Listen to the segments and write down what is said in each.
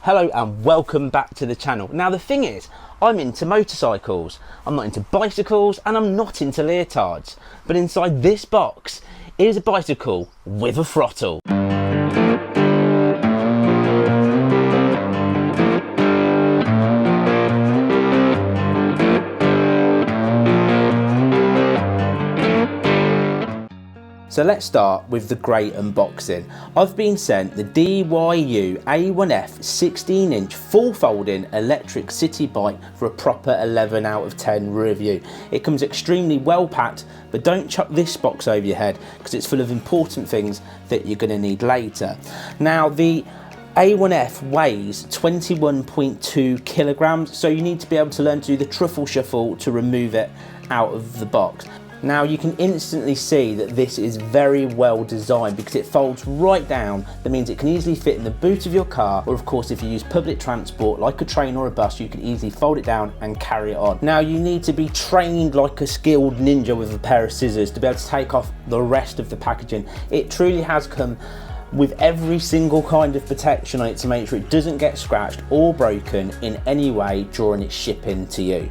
Hello and welcome back to the channel. Now the thing is, I'm into motorcycles, I'm not into bicycles and I'm not into leotards. But inside this box is a bicycle with a throttle. So let's start with the great unboxing. I've been sent the DYU A1F 16-inch full folding electric city bike for a proper 11 out of 10 review. It comes extremely well packed, but don't chuck this box over your head because it's full of important things that you're going to need later. Now the A1F weighs 21.2 kilograms, so you need to be able to learn to do the truffle shuffle to remove it out of the box. Now you can instantly see that this is very well designed because it folds right down. That means it can easily fit in the boot of your car, or of course if you use public transport like a train or a bus, you can easily fold it down and carry it on. Now you need to be trained like a skilled ninja with a pair of scissors to be able to take off the rest of the packaging. It truly has come with every single kind of protection on it to make sure it doesn't get scratched or broken in any way during its shipping to you.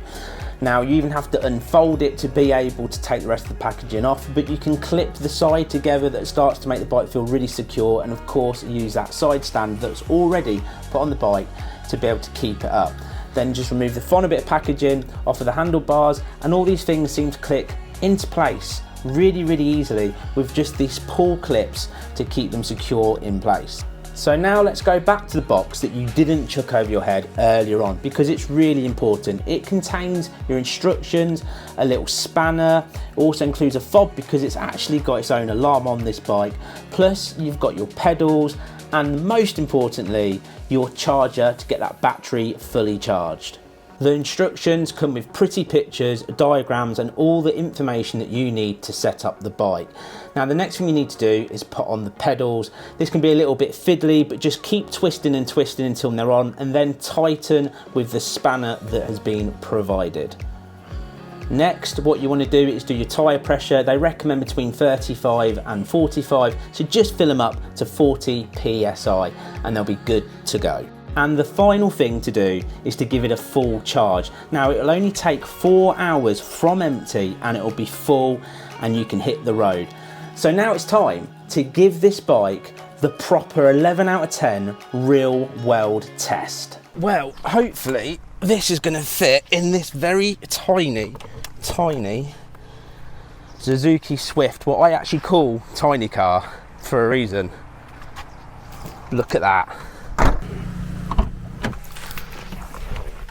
Now you even have to unfold it to be able to take the rest of the packaging off, but you can clip the side together that starts to make the bike feel really secure, and of course use that side stand that's already put on the bike to be able to keep it up. Then just remove the final bit of packaging off of the handlebars, and all these things seem to click into place really easily with just these pull clips to keep them secure in place. So now let's go back to the box that you didn't chuck over your head earlier on, because it's really important. It contains your instructions, a little spanner, it also includes a fob because it's actually got its own alarm on this bike, plus you've got your pedals and most importantly your charger to get that battery fully charged. The instructions come with pretty pictures, diagrams and all the information that you need to set up the bike. Now the next thing you need to do is put on the pedals. This can be a little bit fiddly, but just keep twisting and twisting until they're on, and then tighten with the spanner that has been provided. Next, what you want to do is do your tyre pressure. They recommend between 35 and 45, so just fill them up to 40 psi and they'll be good to go. And the final thing to do is to give it a full charge. Now it will only take 4 hours from empty and it will be full and you can hit the road. So now it's time to give this bike the proper 11 out of 10 real world test. Well, hopefully this is going to fit in this very tiny Suzuki Swift, what I actually call tiny car for a reason. Look at that.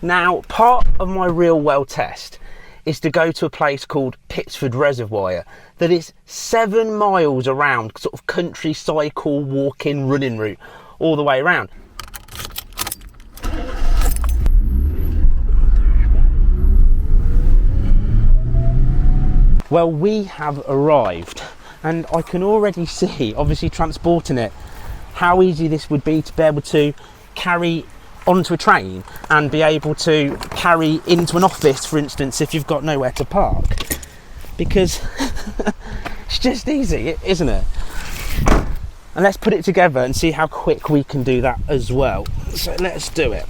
Now, part of my real well test is to go to a place called Pittsford Reservoir that is 7 miles around, sort of country cycle, walking, running route all the way around. Well, we have arrived and I can already see, obviously transporting it, how easy this would be to be able to carry onto a train and be able to carry into an office, for instance, if you've got nowhere to park, because it's just easy, isn't it? And let's put it together and see how quick we can do that as well. So let's do it.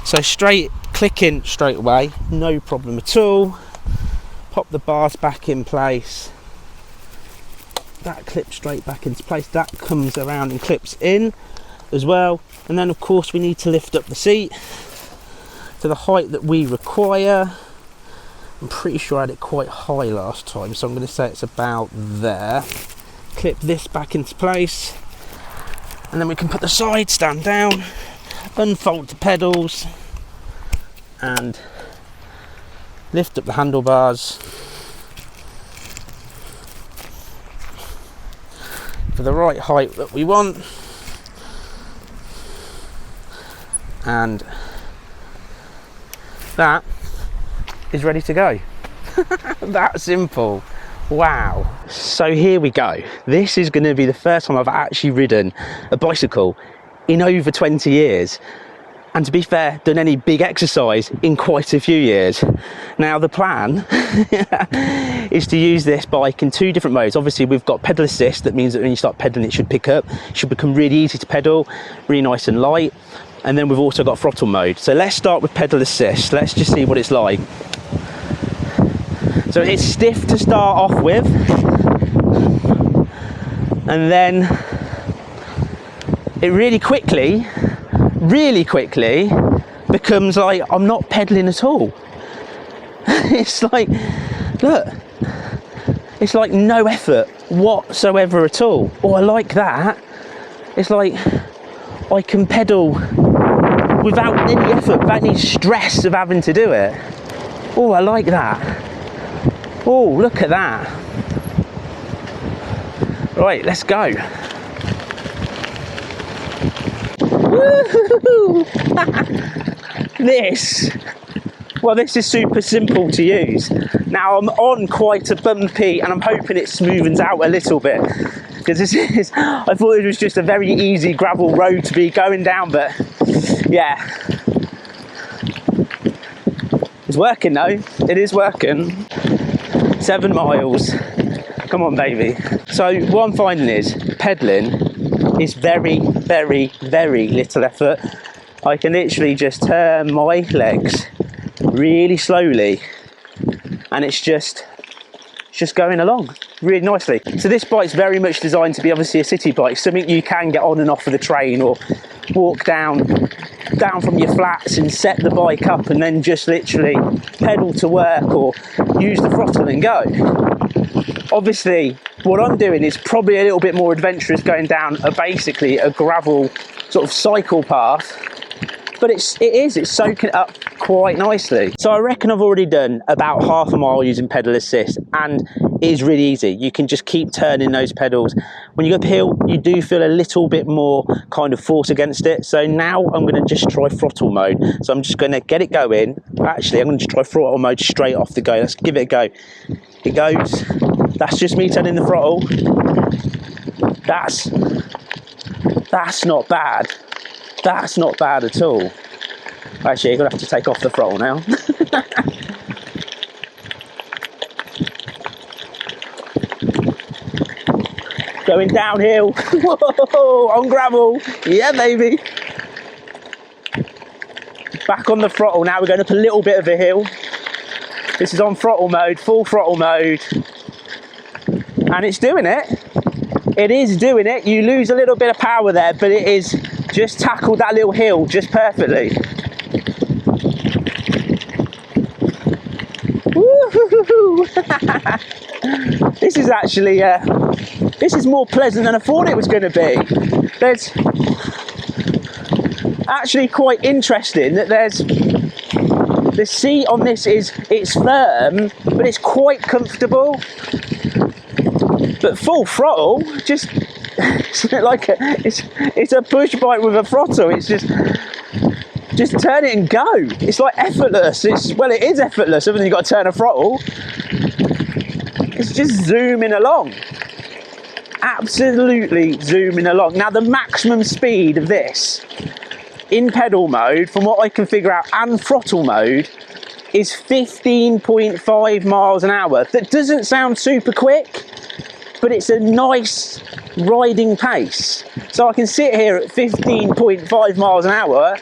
So click in straight away, no problem at all. Pop the bars back in place. That clips straight back into place. That comes around and clips in as well. And then of course we need to lift up the seat to the height that we require. I'm pretty sure I had it quite high last time, so I'm going to say it's about there. Clip this back into place and then we can put the side stand down, unfold the pedals and lift up the handlebars for the right height that we want, and that is ready to go. That simple. Wow. So here we go. This is going to be the first time I've actually ridden a bicycle in over 20 years. and to be fair, done any big exercise in quite a few years. Now the plan is to use this bike in 2 different modes. Obviously we've got pedal assist, that means that when you start pedaling it should pick up, it should become really easy to pedal, really nice and light. And then we've also got throttle mode. So let's start with pedal assist. Let's just see what it's like. So it's stiff to start off with, and then it really quickly becomes like I'm not pedaling at all. It's like, look, it's like no effort whatsoever at all. Oh, I like that. It's like I can pedal without any effort, without any stress of having to do it. Oh, I like that. Oh, look at that. Right, let's go. Woo-hoo-hoo. This is super simple to use. Now I'm on quite a bumpy, and I'm hoping it smoothens out a little bit, because I thought it was just a very easy gravel road to be going down, but yeah. It's working though, it is working. 7 miles, come on baby. So what I'm finding is pedaling is very, very, very little effort. I can literally just turn my legs really slowly, and it's just going along really nicely. So this bike's very much designed to be obviously a city bike, something you can get on and off of the train, or walk down from your flats and set the bike up and then just literally pedal to work, or use the throttle and go. Obviously what I'm doing is probably a little bit more adventurous, going down basically a gravel sort of cycle path, but it's soaking it up quite nicely. So I reckon I've already done about half a mile using pedal assist, and it is really easy. You can just keep turning those pedals. When you go uphill, you do feel a little bit more kind of force against it. So now I'm going to just try throttle mode. So I'm just going to get it going. Actually, I'm going to try throttle mode straight off the go. Let's give it a go. It goes. That's just me turning the throttle. That's not bad. That's not bad at all. Actually, you're going to have to take off the throttle now. Going downhill. Whoa, on gravel. Yeah, baby. Back on the throttle now. We're going up a little bit of a hill. This is on throttle mode, full throttle mode. And it's doing it. It is doing it. You lose a little bit of power there, but it is just tackled that little hill just perfectly. Woo-hoo-hoo-hoo. This is actually, this is more pleasant than I thought it was going to be. There's actually quite interesting that the seat on this it's firm, but it's quite comfortable. But full throttle, just it's like it's a push bike with a throttle. It's just turn it and go. It's like effortless. It is effortless. Other than you've got to turn a throttle. It's just zooming along. Absolutely zooming along. Now the maximum speed of this in pedal mode, from what I can figure out, and throttle mode, is 15.5 miles an hour. That doesn't sound super quick, but it's a nice riding pace. So I can sit here at 15.5 miles an hour,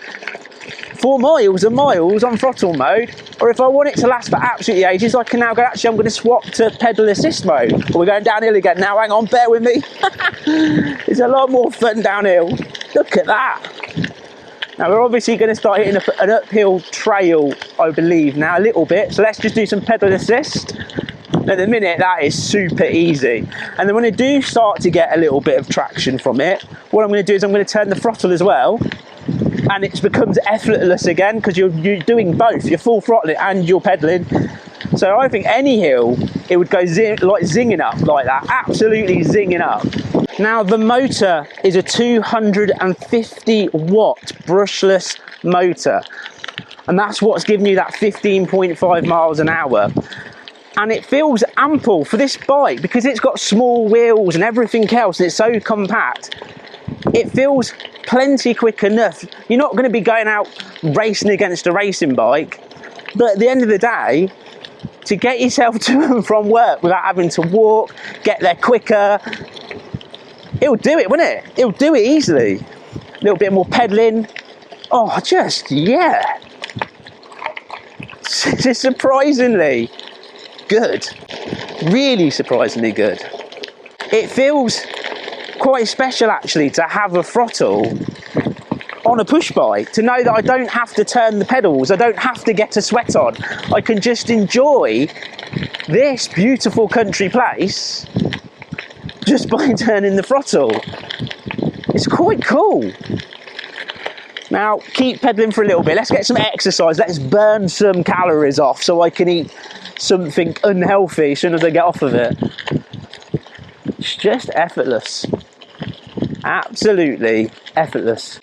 4 miles and miles on throttle mode, or if I want it to last for absolutely ages, I can now go, actually I'm going to swap to pedal assist mode. Or we're going downhill again. Now hang on, bear with me. It's a lot more fun downhill. Look at that. Now we're obviously going to start hitting an uphill trail, I believe now, a little bit. So let's just do some pedal assist. At the minute, that is super easy. And then when I do start to get a little bit of traction from it, what I'm going to do is I'm going to turn the throttle as well. And it becomes effortless again, because you're doing both. You're full throttling and you're pedaling. So I think any hill, it would go like zinging up like that. Absolutely zinging up. Now the motor is a 250 watt brushless motor. And that's what's giving you that 15.5 miles an hour. And it feels ample for this bike, because it's got small wheels and everything else, and it's so compact. it feels plenty quick enough. You're not going to be going out racing against a racing bike, but at the end of the day, to get yourself to and from work without having to walk, get there quicker, it'll do it, won't it? It'll do it easily. A little bit more pedaling. Oh, just, yeah. It's surprisingly good. Really surprisingly good. It feels quite special actually to have a throttle on a push bike, to know that I don't have to turn the pedals, I don't have to get a sweat on. I can just enjoy this beautiful country place just by turning the throttle. It's quite cool. Now, keep pedaling for a little bit. Let's get some exercise. Let's burn some calories off so I can eat something unhealthy as soon as I get off of it. It's just effortless. Absolutely effortless.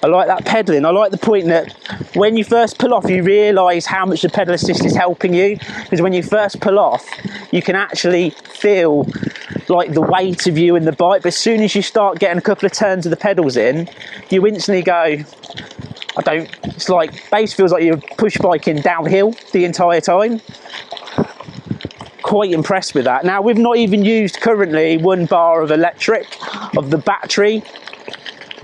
I like that pedaling. I like the point that when you first pull off, you realise how much the pedal assist is helping you. Because when you first pull off, you can actually feel like the weight of you and the bike. But as soon as you start getting a couple of turns of the pedals in, you instantly go, it's like, base feels like you're push biking downhill the entire time. Quite impressed with that. Now, we've not even used currently 1 bar of electric, of the battery.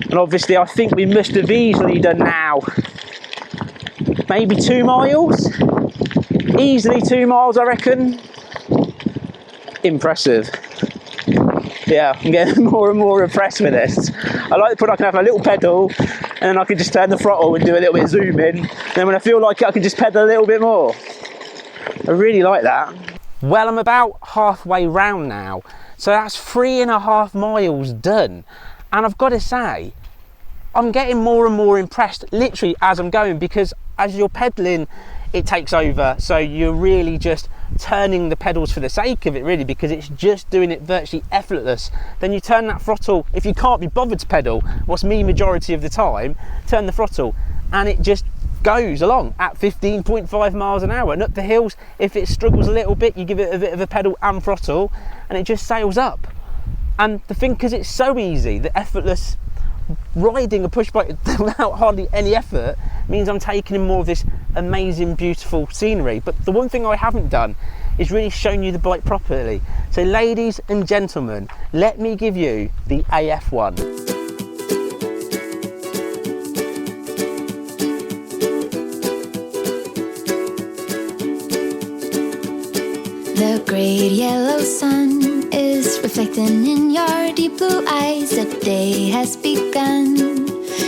And obviously I think we must have easily done now maybe 2 miles. Easily 2 miles, I reckon. Impressive. Yeah, I'm getting more and more impressed with this. I like the point I can have a little pedal and then I can just turn the throttle and do a little bit of zoom in. Then when I feel like it, I can just pedal a little bit more. I really like that. Well, I'm about halfway round now. So that's 3.5 miles done. And I've got to say, I'm getting more and more impressed literally as I'm going, because as you're pedaling, it takes over. So you're really just turning the pedals for the sake of it, really, because it's just doing it virtually effortless. Then you turn that throttle, if you can't be bothered to pedal, what's me majority of the time, turn the throttle and it just goes along at 15.5 miles an hour. And up the hills, if it struggles a little bit, you give it a bit of a pedal and throttle and it just sails up. And the thing, because it's so easy, the effortless riding a push bike without hardly any effort means I'm taking in more of this amazing, beautiful scenery. But the one thing I haven't done is really shown you the bike properly. So ladies and gentlemen, let me give you the AF1. The great yellow sun is reflecting in your deep blue eyes. The day has begun.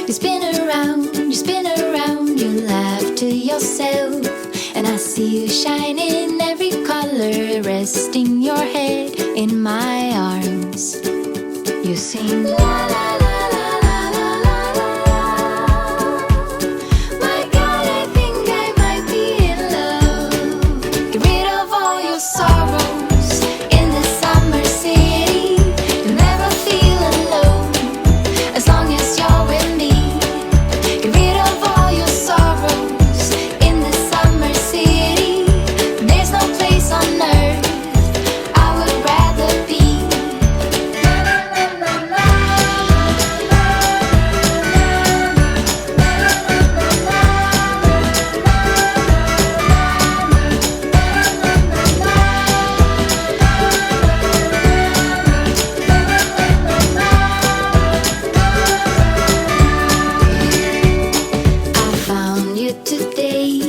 You spin around, you laugh to yourself. And I see you shine in every color, resting your head in my arms. You sing la la la la la la la la. My God, I think I might be in love. Get rid of all your sorrows in the summer city. You'll never feel alone as long as you're with me. Get rid of all your sorrows in the summer city. There's no place on earth I would rather be. I found you today.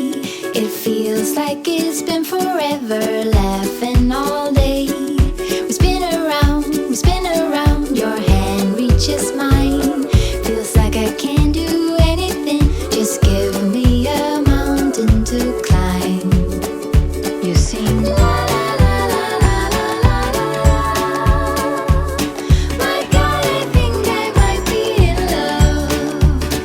It feels like it's been forever, laughing all day. We spin around, your hand reaches mine. Feels like I can't do anything, just give me a mountain to climb. You sing la la la la la la la la. My God, I think I might be in love.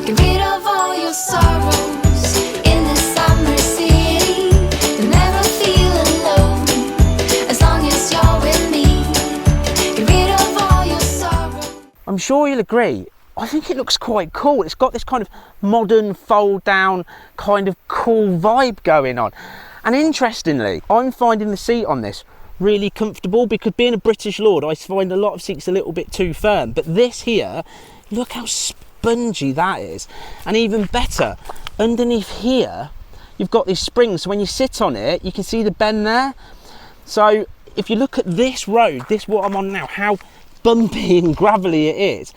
Get rid of all your sorrows in the summer city. You'll never feel alone as long as you're with me. Get rid of all your sorrows. I'm sure you'll agree, I think it looks quite cool. It's got this kind of modern fold down kind of cool vibe going on. And interestingly, I'm finding the seat on this really comfortable, because being a British lord, I find a lot of seats a little bit too firm. But this here, look how spongy that is. And even better, underneath here, you've got these springs. So when you sit on it, you can see the bend there. So if you look at this road, this what I'm on now, how bumpy and gravelly it is,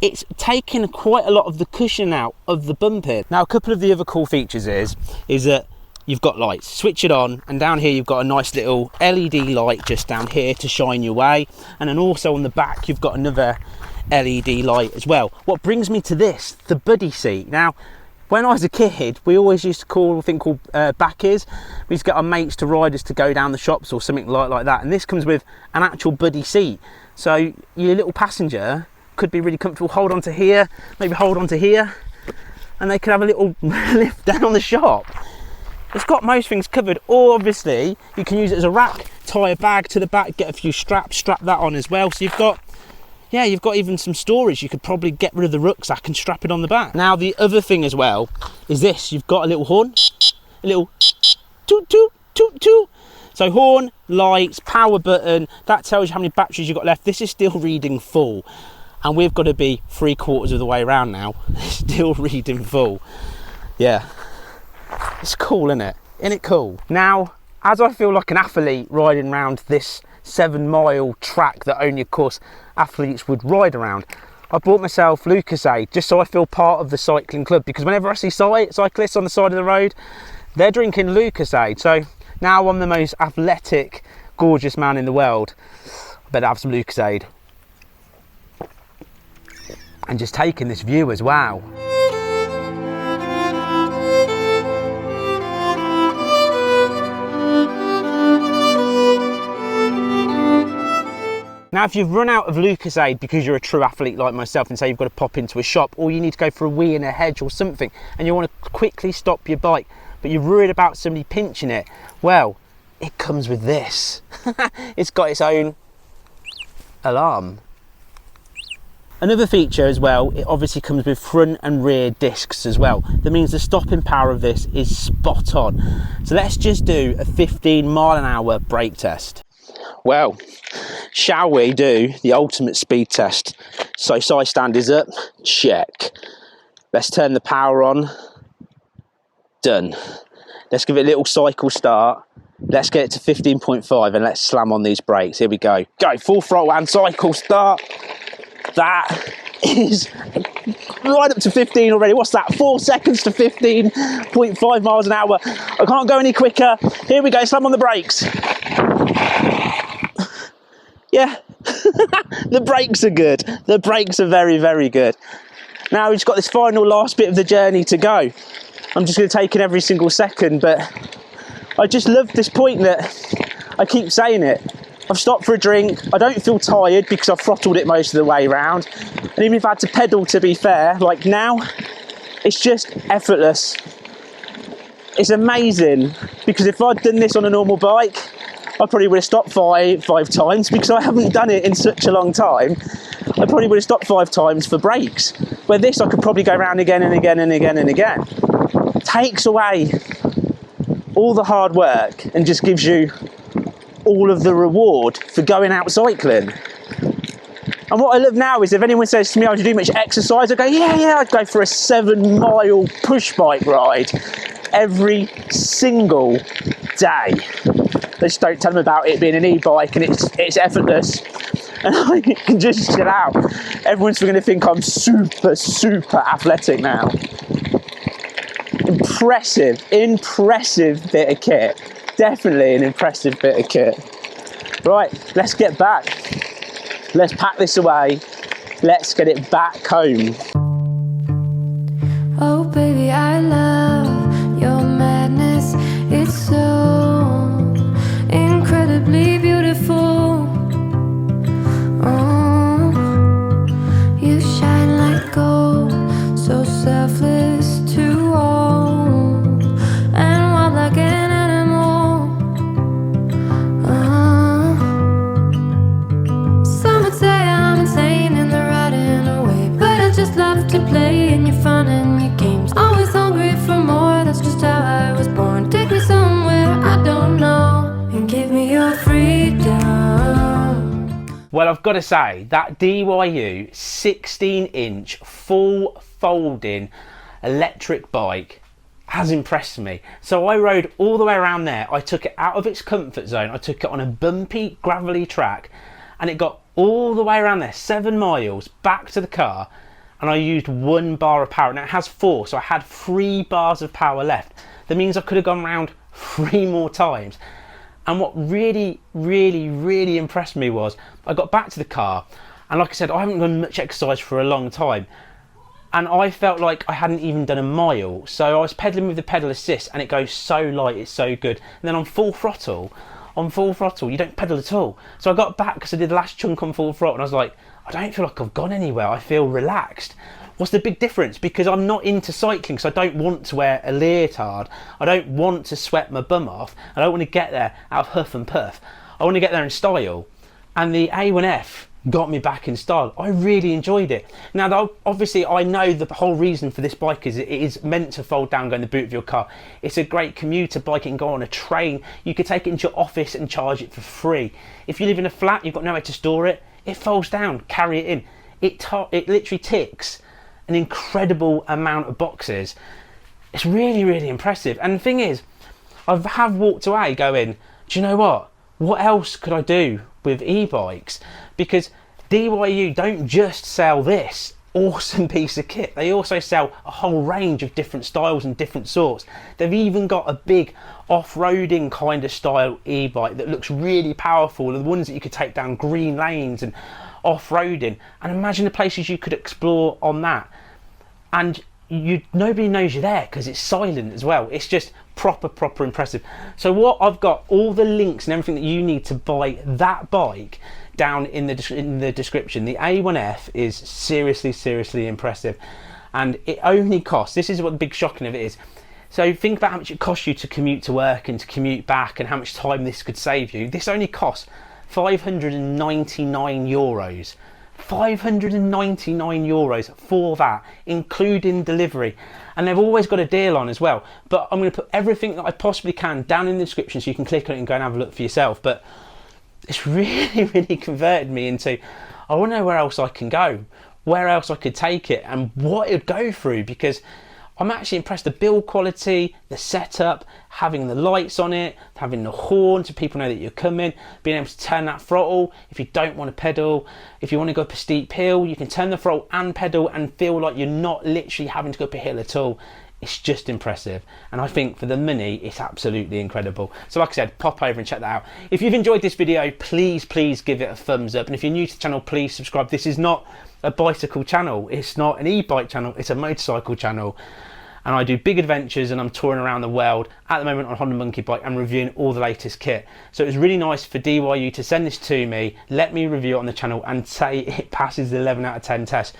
it's taken quite a lot of the cushion out of the bumping. Now, a couple of the other cool features is that you've got lights. Switch it on, and down here you've got a nice little LED light just down here to shine your way. And then also on the back you've got another LED light as well. What brings me to this, the buddy seat. Now, when I was a kid, we always used to call a thing called backies. We used to get our mates to ride us to go down the shops or something like that. And this comes with an actual buddy seat. So your little passenger could be really comfortable. Hold on to here, maybe hold on to here, and they could have a little lift down the shop. It's got most things covered. Or obviously you can use it as a rack, tie a bag to the back, get a few straps, strap that on as well. So you've got even some storage. You could probably get rid of the rucksack and strap it on the back. Now, the other thing as well is this. You've got a little horn, a little toot toot toot toot. So horn, lights, power button, that tells you how many batteries you've got left. This is still reading full, and we've got to be 3/4 of the way around now. Still reading full. Yeah, it's cool, isn't it? Isn't it cool? Now, as I feel like an athlete riding around this 7-mile track that only, of course, athletes would ride around, I bought myself Lucozade just so I feel part of the cycling club, because whenever I see cyclists on the side of the road, they're drinking Lucozade. So now I'm the most athletic, gorgeous man in the world. I better have some Lucozade. And just taking this view as well. Now, if you've run out of Lucozade because you're a true athlete like myself, and say you've got to pop into a shop, or you need to go for a wee in a hedge or something, and you want to quickly stop your bike, but you're worried about somebody pinching it, well, it comes with this. It's got its own alarm. Another feature as well, it obviously comes with front and rear discs as well. That means the stopping power of this is spot on. So let's just do a 15-mile-an-hour brake test. Well, shall we do the ultimate speed test? So side stand is up, check. Let's turn the power on, done. Let's give it a little cycle start. Let's get it to 15.5 and let's slam on these brakes. Here we go. Go, full throttle and cycle start. That is right up to 15 already. What's that? 4 seconds to 15.5 miles an hour. I can't go any quicker. Here we go, slam on the brakes. Yeah, the brakes are good. The brakes are very, very good. Now we've just got this final last bit of the journey to go. I'm just going to take in every single second, but I just love this point that I keep saying it. I've stopped for a drink. I don't feel tired because I've throttled it most of the way around. And even if I had to pedal, to be fair, like now, it's just effortless. It's amazing, because if I'd done this on a normal bike, I probably would have stopped five times, because I haven't done it in such a long time. I probably would have stopped 5 times for brakes. Where this, I could probably go around again and again and again and again. Takes away all the hard work and just gives you all of the reward for going out cycling. And what I love now is if anyone says to me, oh, do you do much exercise? I go, yeah, I'd go for a 7-mile push bike ride every single day. They just don't tell them about it being an e-bike and it's effortless and I can just chill out. Everyone's going to think I'm super athletic now. Impressive bit of kit. Definitely an impressive bit of kit. Right, let's get back. Let's pack this away. Let's get it back home. Oh baby, I love your madness. It's so incredibly beautiful. Oh, you shine like gold, so selfless to all, and wild like an animal. Some would say I'm insane in the right and away, but I just love to play in your fun and your games. Always hungry for your freedom. Well, I've got to say, that DYU 16-inch full folding electric bike has impressed me. So I rode all the way around there. I took it out of its comfort zone. I took it on a bumpy, gravelly track, and it got all the way around there, 7 miles, back to the car, and I used 1 bar of power. Now it has 4, so I had 3 bars of power left. That means I could have gone round 3 more times. And what really, really, really impressed me was I got back to the car, and like I said, I haven't done much exercise for a long time, and I felt like I hadn't even done a mile. So I was pedaling with the pedal assist, and it goes so light, it's so good. And then on full throttle, you don't pedal at all. So I got back because I did the last chunk on full throttle, and I was like, I don't feel like I've gone anywhere. I feel relaxed. What's the big difference? Because I'm not into cycling, so I don't want to wear a leotard. I don't want to sweat my bum off. I don't want to get there out of huff and puff. I want to get there in style. And the A1F got me back in style. I really enjoyed it. Now, obviously, I know the whole reason for this bike is it is meant to fold down, go in the boot of your car. It's a great commuter bike. It can go on a train. You could take it into your office and charge it for free. If you live in a flat, you've got nowhere to store it, it folds down, carry it in. It literally ticks an incredible amount of boxes. It's really, really impressive. And the thing is, I have walked away going, do you know what else could I do with e-bikes? Because DYU don't just sell this awesome piece of kit, they also sell a whole range of different styles and different sorts. They've even got a big off-roading kind of style e-bike that looks really powerful, the ones that you could take down green lanes and off-roading. And imagine the places you could explore on that, and nobody knows you're there because it's silent as well. It's just proper impressive. So what I've got all the links and everything that you need to buy that bike down in the description. The A1F is seriously impressive, and it only costs, this is what the big shocking of it is. So think about how much it costs you to commute to work and to commute back, and how much time this could save you. This only costs 599 euros. 599 euros for that, including delivery. And they've always got a deal on as well. But I'm going to put everything that I possibly can down in the description so you can click on it and go and have a look for yourself. But it's really converted me into, I want to know where else I can go, where else I could take it, and what it would go through, because I'm actually impressed. The build quality, the setup, having the lights on it, having the horn so people know that you're coming, being able to turn that throttle if you don't want to pedal. If you want to go up a steep hill, you can turn the throttle and pedal and feel like you're not literally having to go up a hill at all. It's just impressive, and I think for the money it's absolutely incredible. So like I said, pop over and check that out. If you've enjoyed this video, please give it a thumbs up, and if you're new to the channel, please subscribe. This is not a bicycle channel, it's not an e-bike channel, it's a motorcycle channel, and I do big adventures, and I'm touring around the world at the moment on a Honda Monkey bike and reviewing all the latest kit. So it was really nice for DYU to send this to me, let me review it on the channel and say it passes the 11 out of 10 test.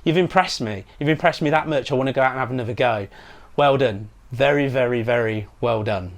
You've impressed me that much. I want to go out and have another go. Well done, very well done.